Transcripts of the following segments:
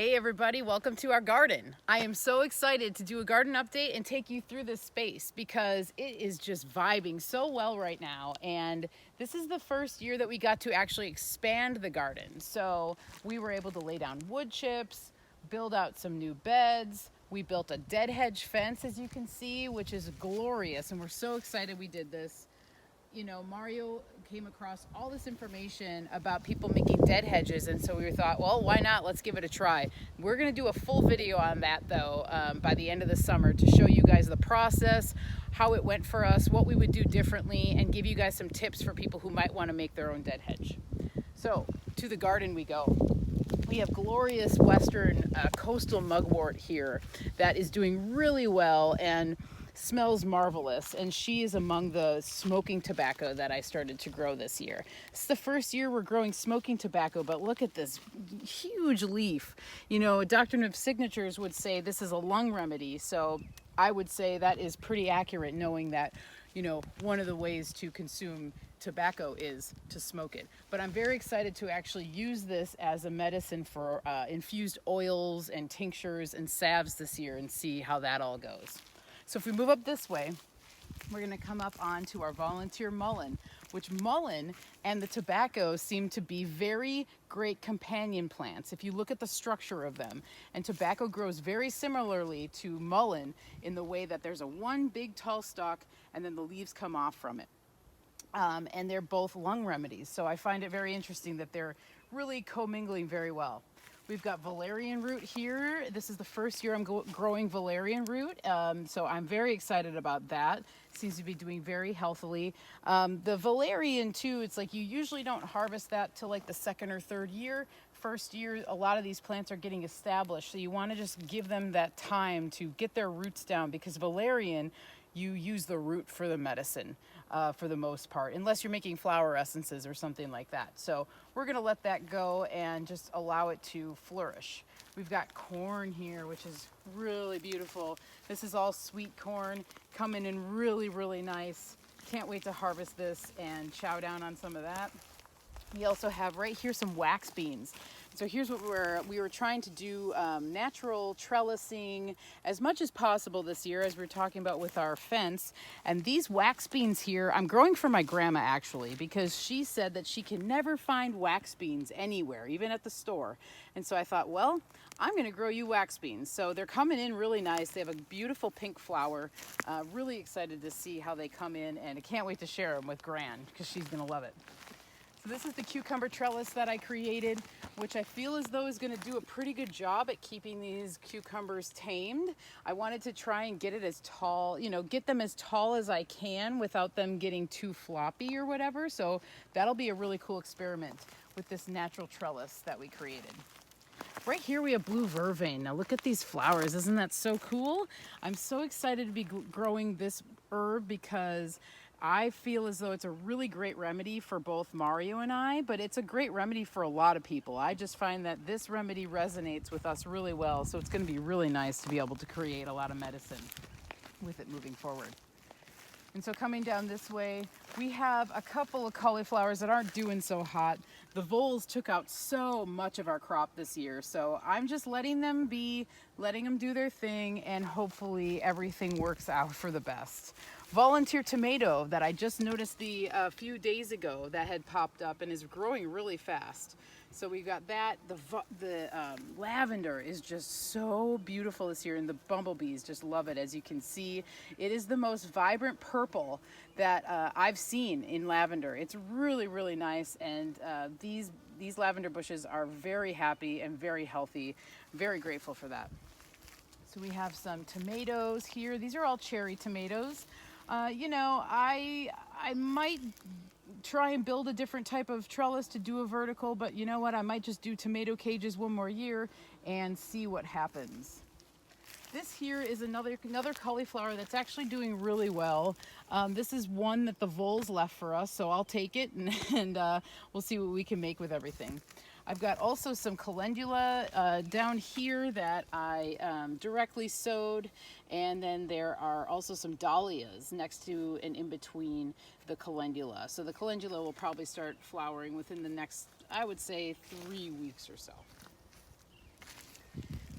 Hey everybody, welcome to our garden. I am so excited to do a garden update and take you through this space because it is just vibing so well right now. And this is the first year that we got to actually expand the garden. So we were able to lay down wood chips, build out some new beds. We built a dead hedge fence, as you can see, which is glorious. And we're so excited we did this. Mario came across all this information about people making dead hedges, and so we thought, well, why not? Let's give it a try. We're going to do a full video on that, though, by the end of the summer to show you guys the process, how it went for us, what we would do differently, and give you guys some tips for people who might want to make their own dead hedge. So, to the garden we go. We have glorious western coastal mugwort here that is doing really well and smells marvelous, and she is among the smoking tobacco that I started to grow this year. It's the first year we're growing smoking tobacco, but look at this huge leaf. Dr. Nib Signatures would say this is a lung remedy, so I would say that is pretty accurate, knowing that one of the ways to consume tobacco is to smoke it. But I'm very excited to actually use this as a medicine for infused oils and tinctures and salves this year and see how that all goes. So if we move up this way, we're going to come up onto our volunteer mullein, which mullein and the tobacco seem to be very great companion plants if you look at the structure of them. And tobacco grows very similarly to mullein in the way that there's one big tall stalk and then the leaves come off from it. And they're both lung remedies. So I find it very interesting that they're really commingling very well. We've got valerian root here. This is the first year I'm growing valerian root, so I'm very excited about that. Seems to be doing very healthily. The valerian too, it's like you usually don't harvest that till like the second or third year. First year, a lot of these plants are getting established, so you want to just give them that time to get their roots down, because valerian, you use the root for the medicine for the most part, unless you're making flower essences or something like that. So we're going to let that go and just allow it to flourish. We've got corn here, which is really beautiful. This is all sweet corn coming in really, really nice. Can't wait to harvest this and chow down on some of that. We also have right here some wax beans. So here's what we were trying to do, natural trellising as much as possible this year, as we were talking about with our fence. And these wax beans here, I'm growing for my grandma actually, because she said that she can never find wax beans anywhere, even at the store. And so I thought, well, I'm going to grow you wax beans. So they're coming in really nice. They have a beautiful pink flower. Really excited to see how they come in, and I can't wait to share them with Gran because she's going to love it. So this is the cucumber trellis that I created, which I feel as though is going to do a pretty good job at keeping these cucumbers tamed. I wanted to try and get it as tall, get them as tall as I can without them getting too floppy or whatever. So that'll be a really cool experiment with this natural trellis that we created. Right here we have blue vervain. Now look at these flowers. Isn't that so cool? I'm so excited to be growing this herb because I feel as though it's a really great remedy for both Mario and I, but it's a great remedy for a lot of people. I just find that this remedy resonates with us really well, so it's going to be really nice to be able to create a lot of medicine with it moving forward. And so coming down this way, we have a couple of cauliflowers that aren't doing so hot. The voles took out so much of our crop this year, so I'm just letting them do their thing, and hopefully everything works out for the best. Volunteer tomato that I just noticed a few days ago that had popped up and is growing really fast. So we've got that. The lavender is just so beautiful this year, and the bumblebees just love it. As you can see, it is the most vibrant purple that I've seen in lavender. It's really, really nice, and these lavender bushes are very happy and very healthy. Very grateful for that. So we have some tomatoes here. These are all cherry tomatoes. I might try and build a different type of trellis to do a vertical, but you know what? I might just do tomato cages one more year and see what happens. This here is another cauliflower that's actually doing really well. This is one that the voles left for us, so I'll take it and we'll see what we can make with everything. I've got also some calendula down here that I directly sowed, and then there are also some dahlias next to and in between the calendula. So the calendula will probably start flowering within the next, I would say, 3 weeks or so.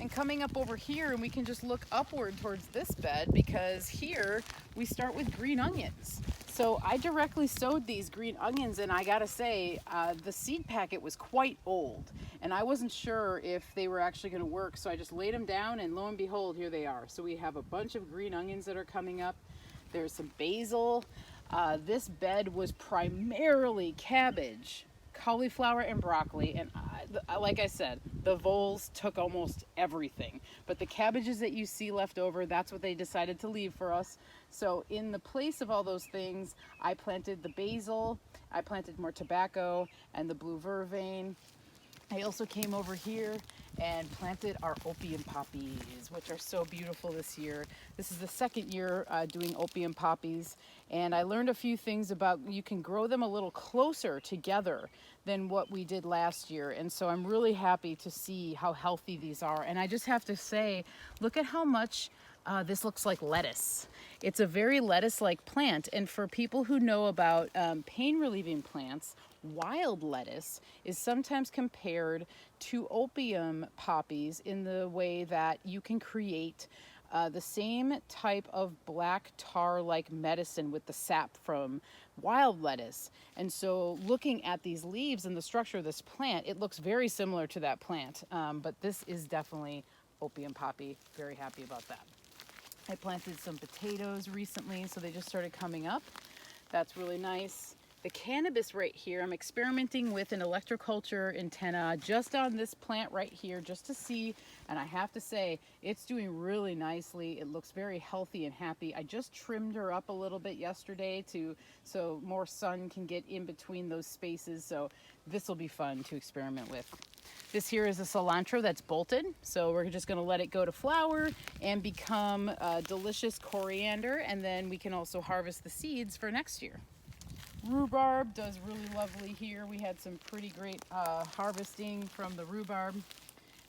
And coming up over here, and we can just look upward towards this bed, because here we start with green onions. So I directly sowed these green onions, and I gotta say, the seed packet was quite old, and I wasn't sure if they were actually gonna work, so I just laid them down, and lo and behold, here they are. So we have a bunch of green onions that are coming up. There's some basil. This bed was primarily cabbage, cauliflower, and broccoli, and like I said, the voles took almost everything, but the cabbages that you see left over, that's what they decided to leave for us. So in the place of all those things, I planted the basil, I planted more tobacco and the blue vervain. I also came over here and planted our opium poppies, which are so beautiful this year. This is the second year doing opium poppies, and I learned a few things about you can grow them a little closer together than what we did last year, and so I'm really happy to see how healthy these are. And I just have to say, look at how much this looks like lettuce. It's a very lettuce-like plant, and for people who know about pain-relieving plants, wild lettuce is sometimes compared to opium poppies in the way that you can create the same type of black tar-like medicine with the sap from wild lettuce. And so looking at these leaves and the structure of this plant, it looks very similar to that plant, but this is definitely opium poppy. Very happy about that. I planted some potatoes recently, so they just started coming up. That's really nice. The cannabis right here, I'm experimenting with an electroculture antenna just on this plant right here, just to see, and I have to say, it's doing really nicely. It looks very healthy and happy. I just trimmed her up a little bit yesterday so more sun can get in between those spaces, so this will be fun to experiment with. This here is a cilantro that's bolted, so we're just gonna let it go to flower and become delicious coriander, and then we can also harvest the seeds for next year. Rhubarb does really lovely here. We had some pretty great harvesting from the rhubarb.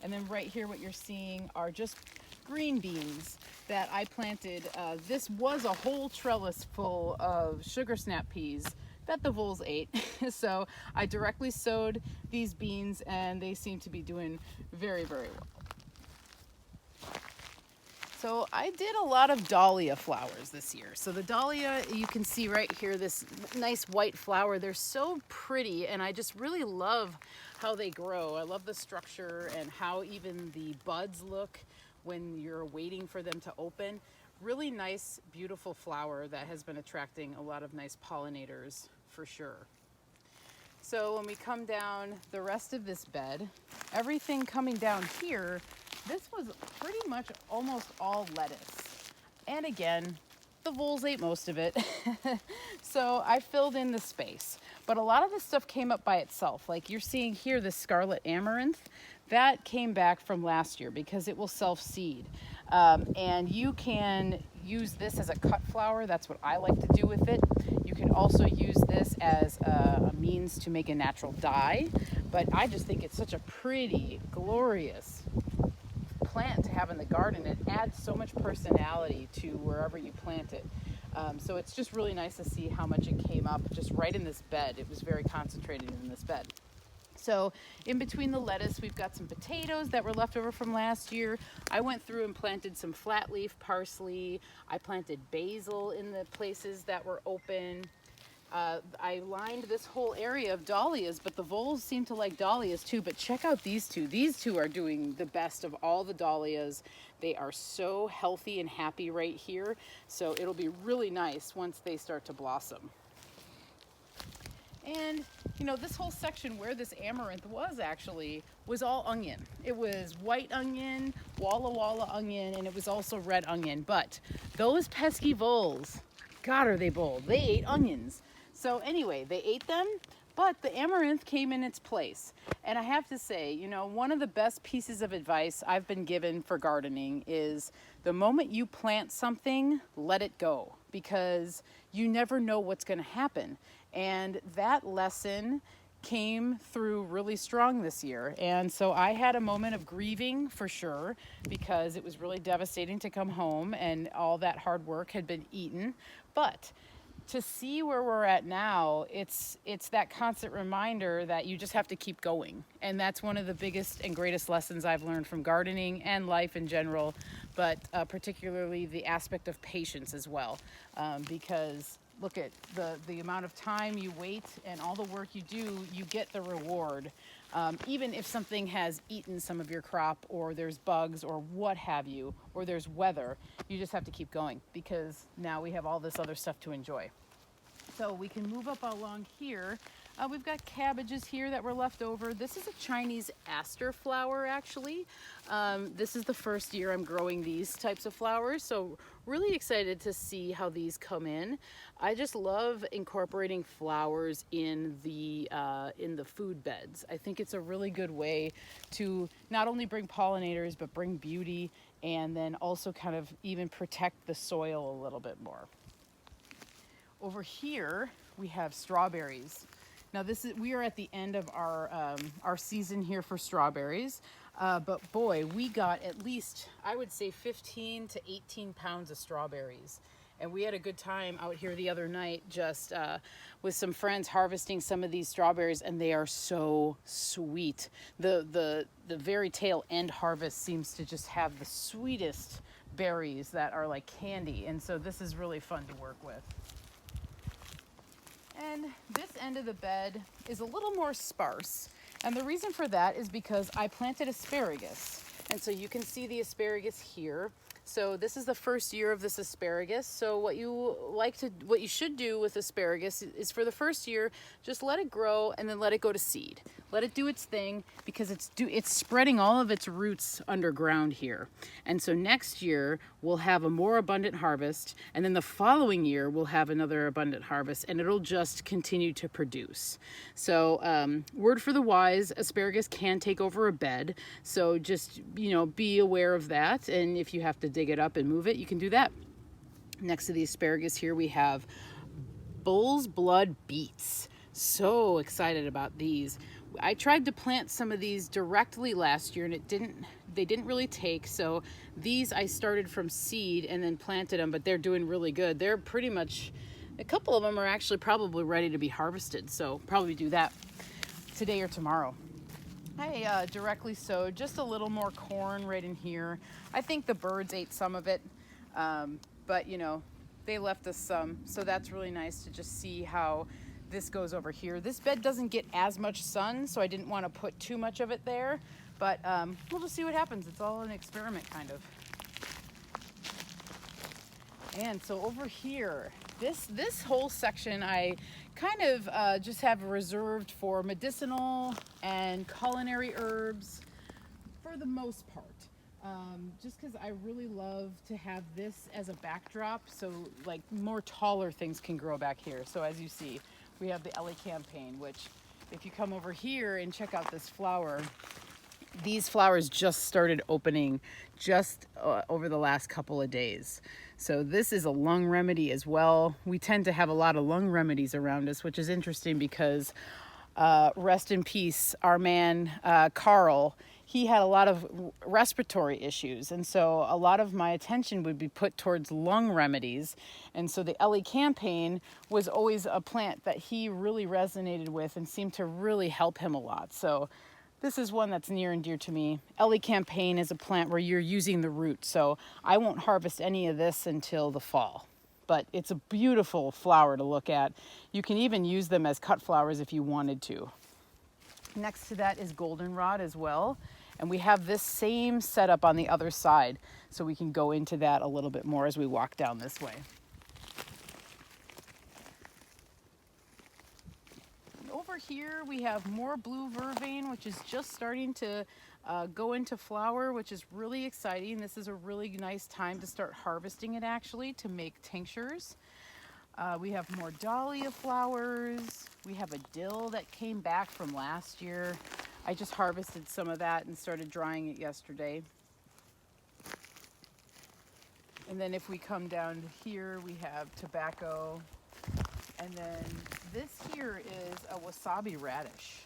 And then right here what you're seeing are just green beans that I planted. This was a whole trellis full of sugar snap peas that the voles ate. So I directly sowed these beans, and they seem to be doing very, very well. So I did a lot of dahlia flowers this year. So the dahlia, you can see right here, this nice white flower. They're so pretty, and I just really love how they grow. I love the structure and how even the buds look when you're waiting for them to open. Really nice, beautiful flower that has been attracting a lot of nice pollinators for sure. So when we come down the rest of this bed, everything coming down here, this was pretty much almost all lettuce. And again, the voles ate most of it. So I filled in the space. But a lot of this stuff came up by itself. Like you're seeing here, the scarlet amaranth, that came back from last year because it will self-seed. And you can use this as a cut flower. That's what I like to do with it. You can also use this as a means to make a natural dye. But I just think it's such a pretty, glorious plant to have in the garden. It adds so much personality to wherever you plant it. So it's just really nice to see how much it came up just right in this bed. It was very concentrated in this bed. So in between the lettuce, we've got some potatoes that were left over from last year. I went through and planted some flat leaf parsley. I planted basil in the places that were open. I lined this whole area of dahlias, but the voles seem to like dahlias too. But check out these two. These two are doing the best of all the dahlias. They are so healthy and happy right here. So it'll be really nice once they start to blossom. And, you know, this whole section where this amaranth was actually was all onion. It was white onion, Walla Walla onion, and it was also red onion. But those pesky voles, God, are they bold. They ate onions. So anyway, they ate them, but the amaranth came in its place. And I have to say, you know, one of the best pieces of advice I've been given for gardening is the moment you plant something, let it go, because you never know what's going to happen. And that lesson came through really strong this year. And so I had a moment of grieving for sure, because it was really devastating to come home and all that hard work had been eaten. But to see where we're at now, it's that constant reminder that you just have to keep going. And that's one of the biggest and greatest lessons I've learned from gardening and life in general, but particularly the aspect of patience as well. Because look at the amount of time you wait and all the work you do, you get the reward. Even if something has eaten some of your crop, or there's bugs or what have you, or there's weather, you just have to keep going because now we have all this other stuff to enjoy. So we can move up along here. We've got cabbages here that were left over. This is a Chinese aster flower, actually. This is the first year I'm growing these types of flowers, so really excited to see how these come in. I just love incorporating flowers in the food beds. I think it's a really good way to not only bring pollinators, but bring beauty, and then also kind of even protect the soil a little bit more. Over here, we have strawberries. Now we are at the end of our season here for strawberries, but boy, we got at least, I would say 15 to 18 pounds of strawberries. And we had a good time out here the other night just with some friends harvesting some of these strawberries, and they are so sweet. The very tail end harvest seems to just have the sweetest berries that are like candy, and so this is really fun to work with. And this end of the bed is a little more sparse. And the reason for that is because I planted asparagus. And so you can see the asparagus here. So this is the first year of this asparagus. So what you should do with asparagus is for the first year, just let it grow and then let it go to seed. Let it do its thing because it's spreading all of its roots underground here. And so next year we'll have a more abundant harvest, and then the following year we'll have another abundant harvest, and it'll just continue to produce. So word for the wise, asparagus can take over a bed. So just, be aware of that. And if you have to dig it up and move it, you can do that. Next to the asparagus here, we have bull's blood beets. So excited about these. I tried to plant some of these directly last year and they didn't really take. So these I started from seed and then planted them, but they're doing really good. They're pretty much, a couple of them are actually probably ready to be harvested. So probably do that today or tomorrow. I directly sowed just a little more corn right in here. I think the birds ate some of it, but they left us some. So that's really nice to just see how this goes over here. This bed doesn't get as much sun, so I didn't want to put too much of it there, but we'll just see what happens. It's all an experiment, kind of. And so over here, this whole section I kind of just have reserved for medicinal and culinary herbs for the most part. Just because I really love to have this as a backdrop, so like more taller things can grow back here. So as you see, we have the Elecampane, which if you come over here and check out this flower, these flowers just started opening just over the last couple of days. So this is a lung remedy as well. We tend to have a lot of lung remedies around us, which is interesting because rest in peace, our man Carl, he had a lot of respiratory issues, and so a lot of my attention would be put towards lung remedies. And so the Elecampane was always a plant that he really resonated with and seemed to really help him a lot. So this is one that's near and dear to me. Elecampane is a plant where you're using the root, so I won't harvest any of this until the fall. But it's a beautiful flower to look at. You can even use them as cut flowers if you wanted to. Next to that is goldenrod as well. And we have this same setup on the other side, so we can go into that a little bit more as we walk down this way. Over here we have more blue vervain, which is just starting to go into flower, which is really exciting. This is a really nice time to start harvesting it, actually, to make tinctures. We have more dahlia flowers. We have a dill that came back from last year. I just harvested some of that and started drying it yesterday. And then if we come down here, we have tobacco. And then this here is a wasabi radish.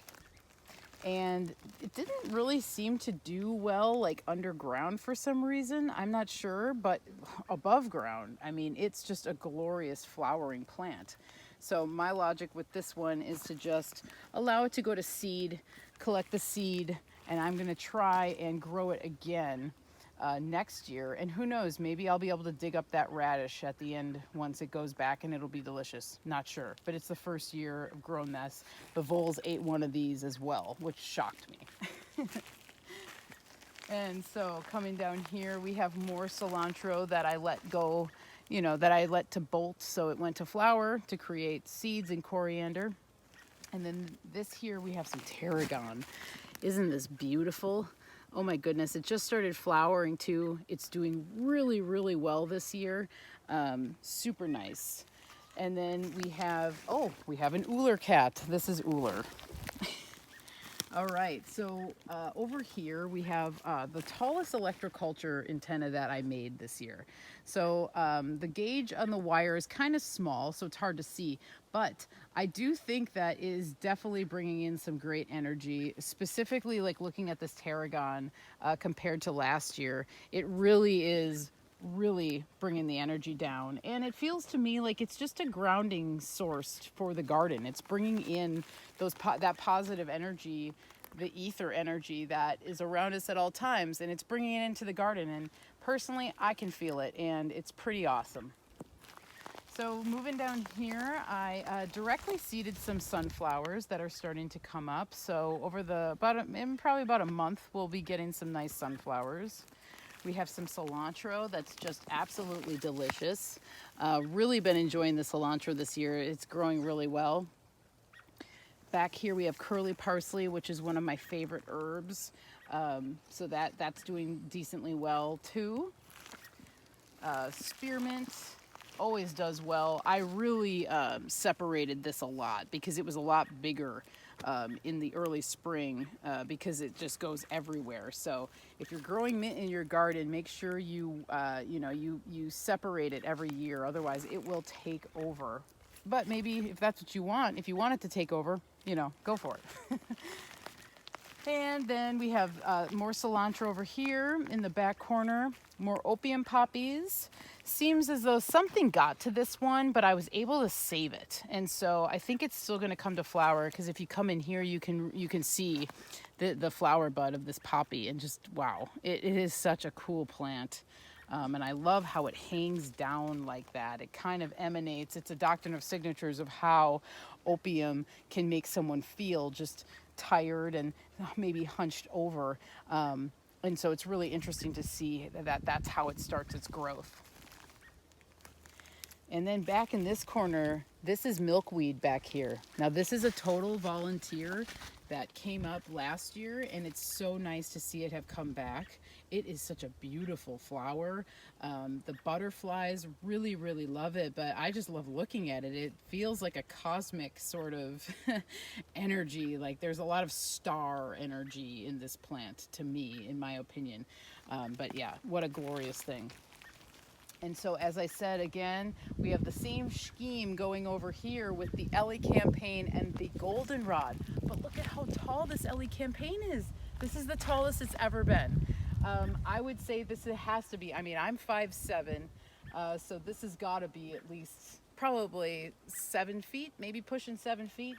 and it didn't really seem to do well like underground for some reason. I'm not sure, but above ground, I mean, it's just a glorious flowering plant. So my logic with this one is to just allow it to go to seed, collect the seed, and I'm going to try and grow it again next year. And who knows, maybe I'll be able to dig up that radish at the end once it goes back, and it'll be delicious. Not sure, but it's the first year I've grown this. The voles ate one of these as well, which shocked me. And so coming down here, we have more cilantro that I let go, that I let to bolt so it went to flower to create seeds and coriander. And then this here, we have some tarragon. Isn't this beautiful? Oh my goodness, it just started flowering too. It's doing really, really well this year. Super nice. And then we have an Uller cat. This is Uller. All right, so over here we have the tallest electroculture antenna that I made this year. So the gauge on the wire is kind of small, so it's hard to see, but I do think that is definitely bringing in some great energy, specifically like looking at this tarragon compared to last year. It really is bringing the energy down, and it feels to me like it's just a grounding source for the garden. It's bringing in that positive energy, the ether energy that is around us at all times, and it's bringing it into the garden. And personally, I can feel it, and it's pretty awesome. So moving down here, I directly seeded some sunflowers that are starting to come up. So over in probably about a month, we'll be getting some nice sunflowers. We have some cilantro that's just absolutely delicious. Really been enjoying the cilantro this year. It's growing really well. Back here we have curly parsley, which is one of my favorite herbs. So that's doing decently well too. Spearmint always does well. I really separated this a lot because it was a lot bigger in the early spring because it just goes everywhere. So if you're growing mint in your garden, make sure you separate it every year. Otherwise, it will take over. But maybe if that's what you want, if you want it to take over, go for it. And then we have more cilantro over here in the back corner, more opium poppies. Seems as though something got to this one, but I was able to save it. And so I think it's still gonna come to flower, because if you come in here, you can see the flower bud of this poppy, and just, wow, it is such a cool plant. And I love how it hangs down like that. It kind of emanates. It's a doctrine of signatures of how opium can make someone feel just tired and maybe hunched over. And so it's really interesting to see that's how it starts its growth. And then back in this corner, this is milkweed back here. Now this is a total volunteer that came up last year, and it's so nice to see it have come back. It is such a beautiful flower. The butterflies really, really love it, but I just love looking at it. It feels like a cosmic sort of energy. Like there's a lot of star energy in this plant, to me, in my opinion. But yeah, what a glorious thing. And so, as I said, again, we have the same scheme going over here with the Elecampane and the goldenrod. But look at how tall this Elecampane is. This is the tallest it's ever been. I would say this has to be, I'm 5'7", so this has got to be at least probably 7 feet, maybe pushing 7 feet.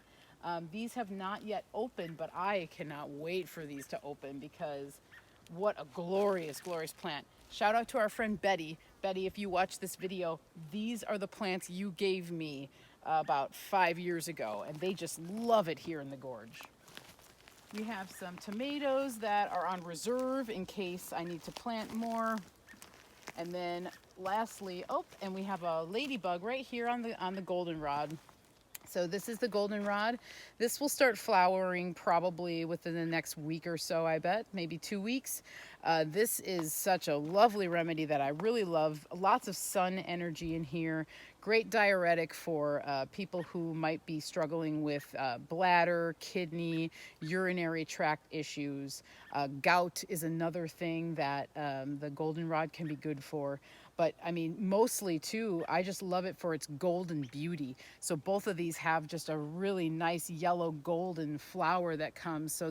These have not yet opened, but I cannot wait for these to open, because what a glorious, glorious plant. Shout out to our friend Betty. Betty, if you watch this video, these are the plants you gave me about 5 years ago, and they just love it here in the gorge. We have some tomatoes that are on reserve in case I need to plant more. And then lastly, and we have a ladybug right here on the goldenrod. So this is the goldenrod. This will start flowering probably within the next week or so, I bet, maybe 2 weeks. This is such a lovely remedy that I really love. Lots of sun energy in here. Great diuretic for people who might be struggling with bladder, kidney, urinary tract issues. Gout is another thing that the goldenrod can be good for. But I mean, mostly too, I just love it for its golden beauty. So both of these have just a really nice yellow golden flower that comes. So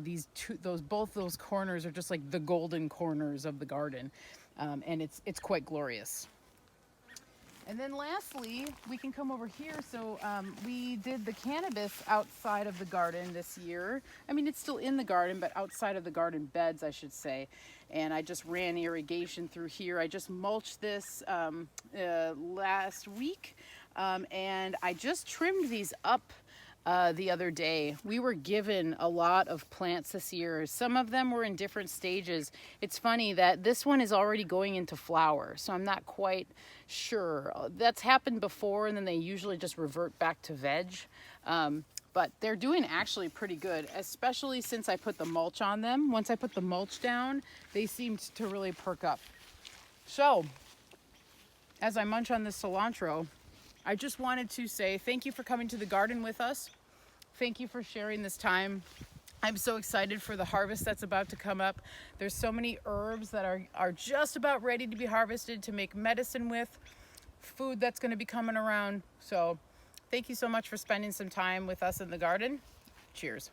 both those corners are just like the golden corners of the garden. And it's quite glorious. And then lastly, we can come over here. So we did the cannabis outside of the garden this year. I mean, it's still in the garden, but outside of the garden beds, I should say. And I just ran irrigation through here. I just mulched this last week. And I just trimmed these up the other day. We were given a lot of plants this year. Some of them were in different stages. It's funny that this one is already going into flower, so I'm not quite sure. That's happened before, and then they usually just revert back to veg. But they're doing actually pretty good, especially since I put the mulch on them. Once I put the mulch down, they seemed to really perk up. So, as I munch on this cilantro, I just wanted to say thank you for coming to the garden with us. Thank you for sharing this time. I'm so excited for the harvest that's about to come up. There's so many herbs that are just about ready to be harvested to make medicine with, food that's going to be coming around. So thank you so much for spending some time with us in the garden. Cheers.